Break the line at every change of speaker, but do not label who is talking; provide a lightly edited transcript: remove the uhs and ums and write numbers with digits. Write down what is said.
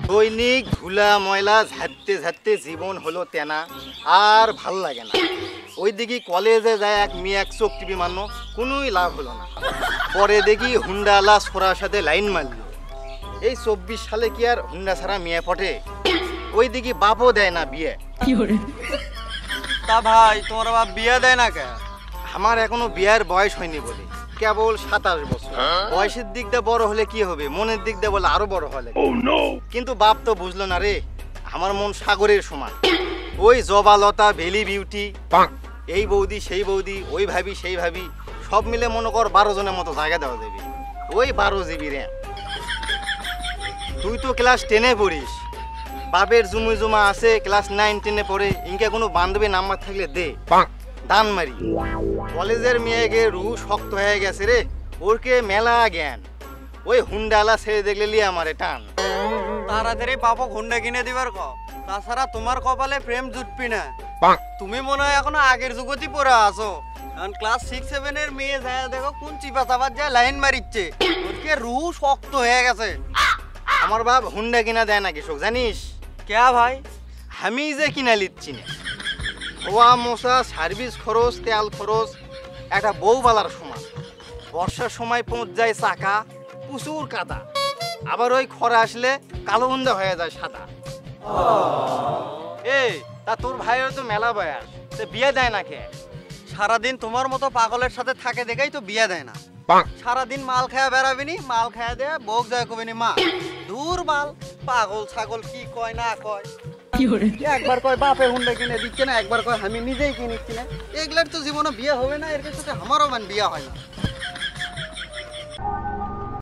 দৈনিক ধুলা ময়লা ঝাড়তে ঝাড়তে জীবন হলো তেনা, আর ভাল লাগে না। ওইদিকে কলেজে যায় এক মেয়ে এক চোখ টিপি মানো, কোনোই লাভ হলো না। পরে দেখি হুন্ডাওয়ালা ছোড়ার সাথে লাইন মারল। এই 24 সালে কি আর হুন্ডা ছাড়া মেয়ে পটে? ওইদিকে বাপও দেয় না বিয়ে।
তা ভাই তোমার বাপ বিয়ে দেয় না কে?
আমার এখনো বিয়ের বয়স হয়নি বলে, কেবল 27 বছর। বয়সের দিক দিয়ে বড় হলে কি হবে, মনের দিক দিয়ে বলে আরো বড় হলে। কিন্তু বাপ তো বুঝলো না রে, আমার মন সাগরের সমান। ওই জবালতা ভেলি বিউটি, এই বৌদি সেই বৌদি, ওই ভাবি সেই ভাবি, সব মিলে মনে কর 12 জনের মতো জায়গা দেওয়া যাবে। ওই 12 জিবি র্যাম। তুই তো ক্লাস 10-এ পড়িস, বাপের জমি জমা আছে ক্লাস 9-10-এ পড়ে। ইনকে কোনো বান্ধবী নাম্বার থাকলে দে, দান মারি। কলেজের মেয়েকে রু শক্ত হয়ে গেছে রে, ওরকে মেলা জ্ঞান। ওই হুন্ডালা ছেড়ে দেখলে লিয়ে আমারে টান।
তাড়াতাড়ি বাবা হুন্ডা কিনে দিবার ক, তাছাড়া তোমার কপালে প্রেম জুটবি না। তুমি মনে হয় এখনো আগের যুগতি পড়ে আছো। এখন ক্লাস 6-7-এর মেয়ে যায় দেখো কোন চিপা চাপার যায় লাইন মারিচ্ছে, ওরকে রু শক্ত হয়ে গেছে।
আমার বাপ হুন্ডা কিনা দেয় না কৃষক জানিস?
কে ভাই?
আমি যে কিনা লিচ্ছি না। ওয়া মশা, সার্ভিস খরচ, তেল খরচ, একটা বউ বালার সমান। বর্ষার সময় পৌঁছ যায় চাকা, প্রচুর কাদা। আবার ওই খরা আসলে কালো হুন্ডা হয়ে যায় সাদা। এই তা তোর ভাইয়ের তো মেলা বয়স, সে বিয়ে দেয় না কে?
সারাদিন তোমার মতো পাগলের সাথে থাকে দেখেই তো বিয়ে দেয় না। সারাদিন মাল খায়া বেড়াবিনি, মাল খায়া দেয়া বউক যায় কবিনি মা। দূর মাল, পাগল ছাগল কি কয় না কয়। একবার কয় বাপে হুন্ডা কিনে দিচ্ছে না, একবার কয় আমি নিজেই কিনেছি না। এগুলার তো জীবনে বিয়ে হবে না, এর সাথে আমারও বিয়ে হয় না।